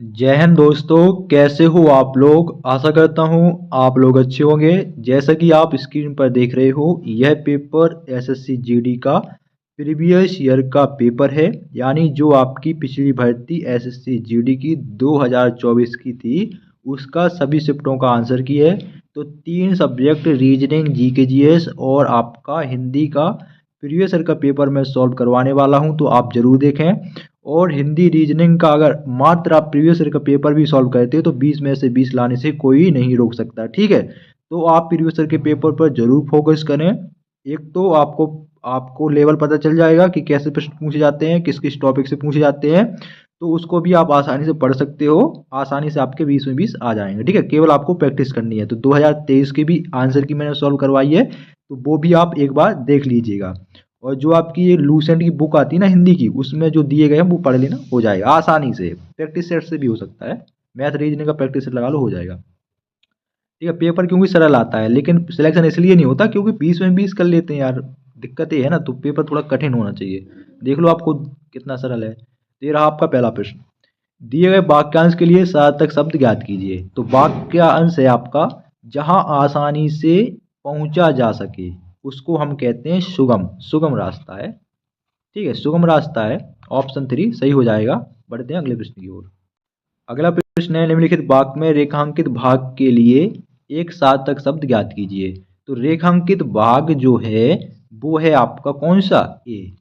जय हिंद दोस्तों। कैसे हो आप लोग? आशा करता हूँ आप लोग अच्छे होंगे। जैसा कि आप स्क्रीन पर देख रहे हो, यह पेपर एसएससी जीडी का प्रीवियस ईयर का पेपर है। यानी जो आपकी पिछली भर्ती एसएससी जीडी की 2024 की थी, उसका सभी शिफ्टों का आंसर की है। तो 3 सब्जेक्ट रीजनिंग, जीके जीएस और आपका हिंदी का प्रीवियस ईयर का पेपर मैं सॉल्व करवाने वाला हूं, तो आप जरूर देखें। और हिंदी रीजनिंग का अगर मात्र आप प्रीवियस ईयर का पेपर भी सॉल्व करते हो तो 20 में से 20 लाने से कोई नहीं रोक सकता, ठीक है। तो आप प्रीवियस ईयर के पेपर पर जरूर फोकस करें। एक तो आपको आपको लेवल पता चल जाएगा कि कैसे प्रश्न पूछे जाते हैं, किस किस टॉपिक से पूछे जाते हैं, तो उसको भी आप आसानी से पढ़ सकते हो। आसानी से आपके 20 में 20 आ जाएंगे, ठीक है। केवल आपको प्रैक्टिस करनी है। तो 2023 के भी आंसर की मैंने सॉल्व करवाई है, तो वो भी आप एक बार देख लीजिएगा। और जो आपकी ये लूसेंट की बुक आती है ना हिंदी की, उसमें जो दिए गए हैं वो पढ़ लेना, हो जाएगा आसानी से। प्रैक्टिस सेट से भी हो सकता है, मैथ रीजनिंग का प्रैक्टिस सेट लगा लो, हो जाएगा, ठीक है। पेपर क्योंकि सरल आता है, लेकिन सिलेक्शन इसलिए नहीं होता क्योंकि 20 में 20 कर लेते हैं यार। दिक्कत ये है ना, तो पेपर थोड़ा कठिन होना चाहिए। देख लो आपको कितना सरल है। तो ये रहा आपका पहला प्रश्न। दिए गए वाक्यांश के लिए सार्थक शब्द ज्ञात कीजिए। तो वाक्यांश है आपका जहां आसानी से पहुंचा जा सके, उसको हम कहते हैं सुगम। सुगम रास्ता है, ठीक है, सुगम रास्ता है। ऑप्शन 3 सही हो जाएगा। बढ़ते हैं अगले प्रश्न की ओर। अगला प्रश्न है, निम्नलिखित वाक्य में रेखांकित भाग के लिए एक सार्थक शब्द ज्ञात कीजिए। तो रेखांकित भाग जो है वो है आपका कौन सा? ए,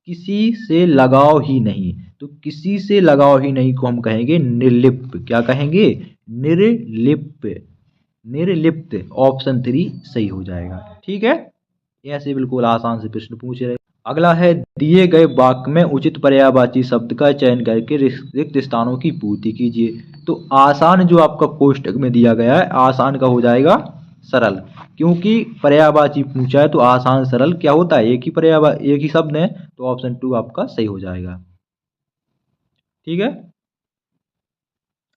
किसी से लगाव ही नहीं। तो किसी से लगाव ही नहीं को हम कहेंगे निर्लिप्त। क्या कहेंगे? निर्लिप्त। निर्लिप्त। ऑप्शन 3 सही हो जाएगा, ठीक है। ऐसे बिल्कुल आसान से प्रश्न पूछ रहे। अगला है, दिए गए वाक्य में उचित पर्यायवाची शब्द का चयन करके रिक्त स्थानों की पूर्ति कीजिए। तो आसान जो आपका कोष्टक में दिया गया है, आसान का हो जाएगा सरल, क्योंकि पर्यायवाची पूछा है। तो आसान सरल क्या होता है? एक ही शब्द है, तो ऑप्शन 2 आपका सही हो जाएगा, ठीक है।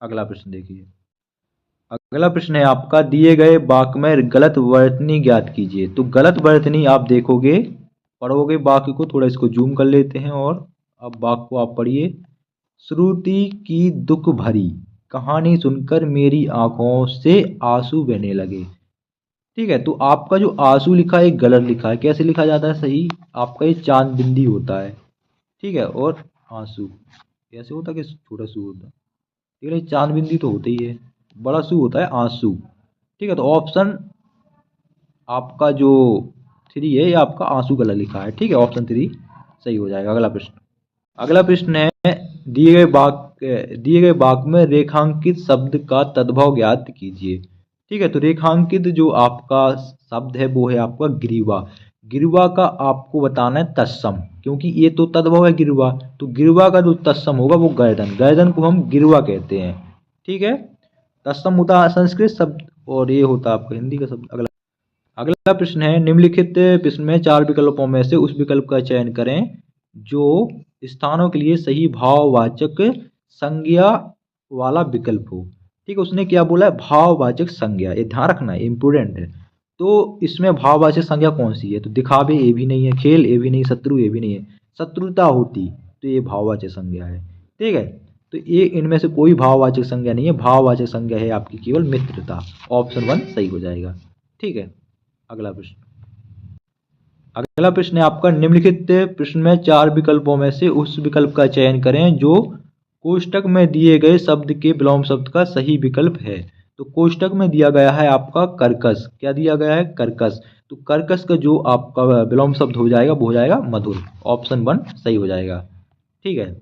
अगला प्रश्न देखिए। अगला प्रश्न है आपका, दिए गए वाक्य में गलत वर्तनी ज्ञात कीजिए। तो गलत वर्तनी आप देखोगे, पढ़ोगे वाक्य को, थोड़ा इसको जूम कर लेते हैं और अब वाक्य को आप पढ़िए। श्रुति की दुख भरी कहानी सुनकर मेरी आंखों से आंसू बहने लगे। ठीक है, तो आपका जो आंसू लिखा है गलत लिखा है। कैसे लिखा जाता है सही? आपका ये चांद बिंदी होता है, ठीक है, और आंसू कैसे होता है कि छोटा सू होता है, ठीक है। चांद बिंदी तो होता ही है, बड़ा सू होता है आंसू, ठीक है। तो ऑप्शन आपका जो 3 है, ये आपका आंसू गलत लिखा है, ठीक है। ऑप्शन 3 सही हो जाएगा। अगला प्रश्न। अगला प्रश्न है, दिए गए वाक्य में रेखांकित शब्द का तद्भव ज्ञात कीजिए। ठीक है, तो रेखांकित जो आपका शब्द है वो है आपका गिरवा। गिरवा का आपको बताना है तत्सम, क्योंकि ये तो तद्भव है गिरवा। तो गिरवा का जो तत्सम होगा वो गर्दन। गर्दन को हम गिरवा कहते हैं, ठीक है। तत्सम होता है संस्कृत शब्द और ये होता है आपका हिंदी का शब्द। अगला अगला प्रश्न है, निम्नलिखित प्रश्न में 4 विकल्पों में से उस विकल्प का चयन करें जो स्थानों के लिए सही भाववाचक संज्ञा वाला विकल्प हो। ठीक है, उसने क्या बोला है? भाववाचक संज्ञा। ये ध्यान रखना है, इंपोर्टेंट है। तो इसमें भाववाचक संज्ञा कौन सी है? तो दिखावे ये भी नहीं है, खेल ये भी नहीं, शत्रु ये भी नहीं है। शत्रुता होती तो ये भाववाचक संज्ञा है, ठीक है। तो ये इनमें से कोई भाववाचक संज्ञा नहीं है। भाववाचक संज्ञा है आपकी केवल मित्रता। ऑप्शन 1 सही हो जाएगा, ठीक है। अगला प्रश्न। अगला प्रश्न है आपका, निम्नलिखित प्रश्न में 4 विकल्पों में से उस विकल्प का चयन करें जो कोष्टक में दिए गए शब्द के विलोम शब्द का सही विकल्प है। तो कोष्टक में दिया गया है आपका कर्कश। क्या दिया गया है? कर्कश। तो कर्कश का जो आपका विलोम शब्द हो जाएगा वो हो जाएगा मधुर। ऑप्शन 1 सही हो जाएगा, ठीक है।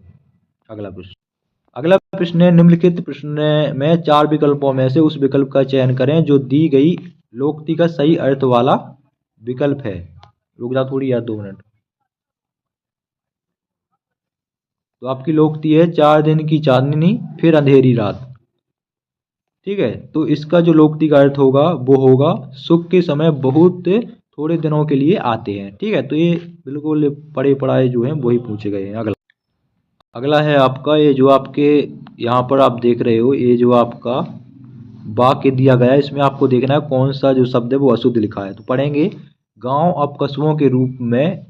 अगला प्रश्न। अगला प्रश्न है, निम्नलिखित प्रश्न में 4 विकल्पों में से उस विकल्प का चयन करें जो दी गई लोकोक्ति का सही अर्थ वाला विकल्प है। रुक जा थोड़ी यार, 2 मिनट। तो आपकी लोकोक्ति है, 4 दिन की चांदनी फिर अंधेरी रात। ठीक है, तो इसका जो लोकोक्ति का अर्थ होगा वो होगा सुख के समय बहुत थोड़े दिनों के लिए आते हैं। ठीक है, तो ये बिल्कुल पढ़े पढ़ाए जो हैं वही पूछे गए हैं। अगला अगला है आपका, ये जो आपके यहाँ पर आप देख रहे हो, ये जो आपका वाक्य दिया गया है, इसमें आपको देखना है कौन सा जो शब्द है वो अशुद्ध लिखा है। तो पढ़ेंगे, गांव अब कस्बों के रूप में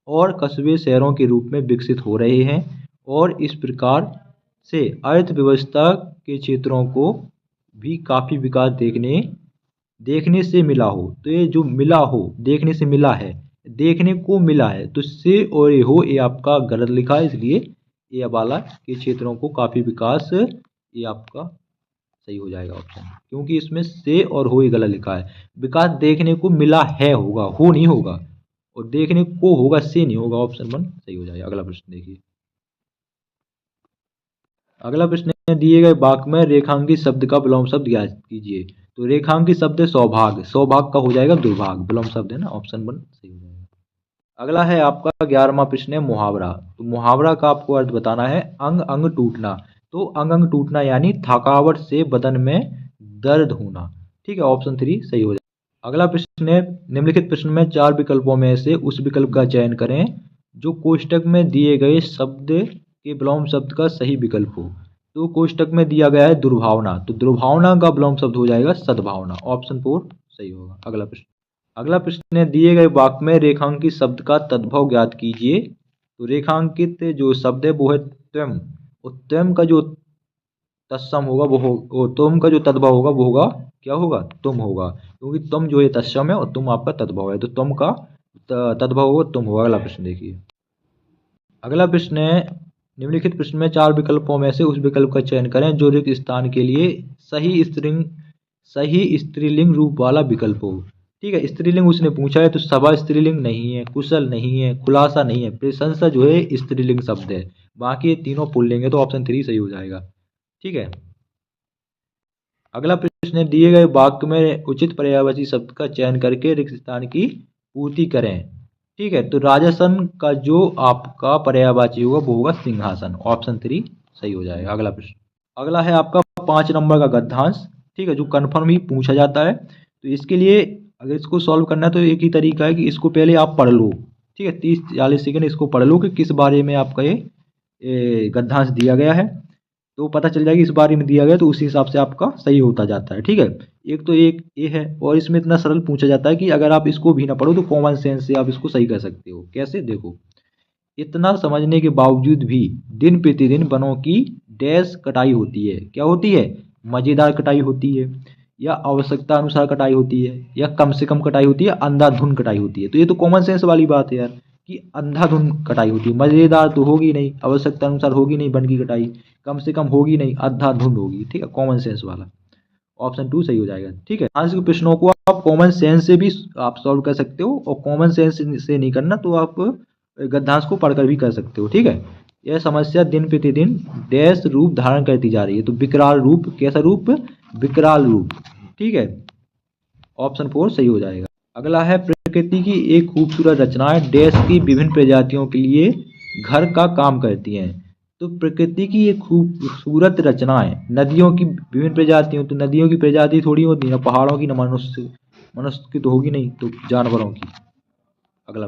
और कस्बे शहरों के रूप में विकसित हो रहे हैं और इस प्रकार से अर्थव्यवस्था के क्षेत्रों को भी काफी विकास देखने से मिला हो। तो ये जो मिला हो, देखने से मिला है, देखने को मिला है, तो से और ये हो, ये आपका गलत लिखा है, इसलिए ये वाला के क्षेत्रों को काफी विकास, ये आपका सही हो जाएगा ऑप्शन, क्योंकि इसमें से और हो ये गलत लिखा है। विकास देखने को मिला है होगा, हो नहीं होगा, और देखने को होगा, से नहीं होगा। ऑप्शन 1 सही हो जाएगा। अगला प्रश्न देखिए। अगला प्रश्न है, दिए गए वाक्य में रेखांकित शब्द का विलोम शब्द ज्ञात कीजिए। तो रेखांकित शब्द है सौभाग्य, सौभाग्य का हो जाएगा दुर्भाग्य, विलोम शब्द है ना, ऑप्शन 1 सही हो जाएगा। अगला है आपका 11वां प्रश्न है मुहावरा। तो मुहावरा का आपको अर्थ बताना है, अंग अंग टूटना। तो अंग अंग टूटना यानी थकावट से बदन में दर्द होना। ठीक है, ऑप्शन 3 सही हो जाएगा। अगला प्रश्न है, निम्नलिखित प्रश्न में 4 विकल्पों में से उस विकल्प का चयन करें जो कोष्टक में दिए गए शब्द के विलोम शब्द का सही विकल्प हो। तो कोष्टक में दिया गया है दुर्भावना, तो दुर्भावना का विलोम शब्द हो जाएगा सद्भावना, ऑप्शन 4 सही होगा। अगला प्रश्न है, दिए गए वाक्य में रेखांकित शब्द का तद्भव ज्ञात कीजिए। तो रेखांकित जो शब्द है वो है त्वम, और त्वम का जो तत्सम होगा वो तुम का जो तद्भव होगा वो होगा, क्या होगा, तुम होगा, क्योंकि तुम जो है तत्सम है और तुम आपका तद्भव है, तो तुम का तद्भव होगा तुम होगा। अगला प्रश्न देखिए। अगला प्रश्न है, निम्नलिखित प्रश्न में 4 विकल्पों में से उस विकल्प का चयन करें जो रिक्त स्थान के लिए सही स्त्रीलिंग रूप वाला विकल्प हो। ठीक है, स्त्रीलिंग उसने पूछा है, तो सभा स्त्रीलिंग नहीं है, कुशल नहीं है, खुलासा नहीं है, प्रशंसा जो है स्त्रीलिंग शब्द है, बाकी ये तीनों पुल्लिंग है, तो ऑप्शन 3 सही हो जाएगा। ठीक है। अगला प्रश्न है, दिए गए वाक्य में उचित पर्यायवाची शब्द का चयन करके रिक्त स्थान की पूर्ति करें। ठीक है, तो राजासन का जो आपका पर्यायवाची होगा वो होगा सिंहासन, ऑप्शन 3 सही हो जाएगा। अगला प्रश्न, अगला है आपका 5 नंबर का गद्यांश। ठीक है, जो कन्फर्म ही पूछा जाता है। तो इसके लिए अगर इसको सॉल्व करना है तो एक ही तरीका है कि इसको पहले आप पढ़ लो। ठीक है, 30-40 सेकंड इसको पढ़ लो कि किस बारे में आपका ये गद्यांश दिया गया है, तो पता चल जाएगा इस बारे में दिया गया, तो उसी हिसाब से आपका सही होता जाता है। ठीक है, एक तो एक ये है, और इसमें इतना सरल पूछा जाता है कि अगर आप इसको भी ना पढ़ो तो कॉमन सेंस से आप इसको सही कर सकते हो। कैसे, देखो, इतना समझने के बावजूद भी दिन प्रतिदिन वनों की डैश कटाई होती है। क्या होती है, मजेदार कटाई होती है, या आवश्यकता अनुसार कटाई होती है, या कम से कम कटाई होती है, अंधाधुंध कटाई होती है। तो ये तो कॉमन सेंस वाली बात है यार, कि अंधाधुंध कटाई होती है, मजेदार तो होगी नहीं, आवश्यकता अनुसार होगी नहीं वन की कटाई, कम से कम होगी नहीं, अंधाधुंध होगी। ठीक है, कॉमन सेंस वाला, ऑप्शन 2 सही हो जाएगा। ठीक है, आज के प्रश्नों को आप कॉमन सेंस से भी आप सॉल्व कर सकते हो, और कॉमन सेंस से नहीं करना तो आप गद्यांश को पढ़कर भी कर सकते हो। ठीक है, यह समस्या दिन प्रतिदिन डैश रूप धारण करती जा रही है। तो विकराल रूप, कैसा रूप, विकराल रूप। ठीक है, ऑप्शन 4 सही हो जाएगा। अगला है, प्रकृति की एक खूबसूरत रचनाएं डैश की विभिन्न प्रजातियों के लिए घर का काम करती हैं। तो प्रकृति की एक खूबसूरत रचनाएं, नदियों की विभिन्न प्रजातियों, तो नदियों की प्रजाति थोड़ी होती है ना, पहाड़ों की, ना मनुष्य की तो होगी नहीं, तो जानवरों की। अगला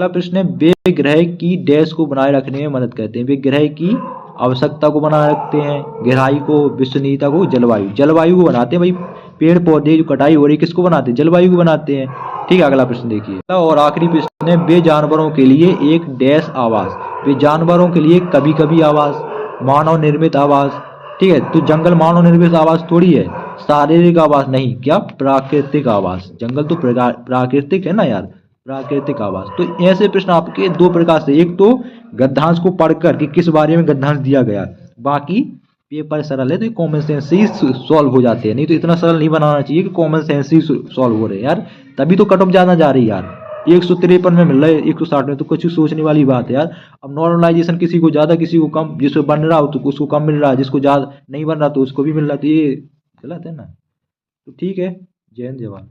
प्रश्न है, वे ग्रह की डैश को बनाए रखने में मदद करते हैं। वे ग्रह की आवश्यकता को बनाए रखते हैं, गहराई को, विश्वसनीयता को, जलवायु को बनाते हैं। भाई पेड़ पौधे जो कटाई हो रही है किसको बनाते हैं, जलवायु को बनाते हैं। ठीक है, अगला प्रश्न देखिए, और आखिरी प्रश्न है, वे जानवरों के लिए एक डैश आवास। वे जानवरों के लिए कभी कभी आवास, मानव निर्मित आवास। ठीक है, तो जंगल मानव निर्मित आवास थोड़ी है, शारीरिक आवास नहीं, क्या, प्राकृतिक आवास। जंगल तो प्राकृतिक है ना यार, प्राकृतिक आवास। तो ऐसे प्रश्न आपके 2 प्रकार से, एक तो गद्यांश को पढ़कर कि किस बारे में गद्यांश दिया गया, बाकी पेपर सरल है तो कॉमन सेंस से ही सॉल्व हो जाते हैं। नहीं तो इतना सरल नहीं बनाना चाहिए कि कॉमन सेंस से ही सॉल्व हो रहे हैं यार, तभी तो कट ऑफ ज्यादा जा रही है यार। 153 में मिल रहा है, 160 में, तो कुछ सोचने वाली बात है यार। अब नॉर्मलाइजेशन किसी को ज्यादा किसी को कम, जिसको बन रहा हो तो उसको कम मिल रहा है, जिसको ज्यादा नहीं बन रहा तो उसको भी मिल रहा है, तो ये गलत है ना। तो ठीक है, जय हिंद, जय भारत।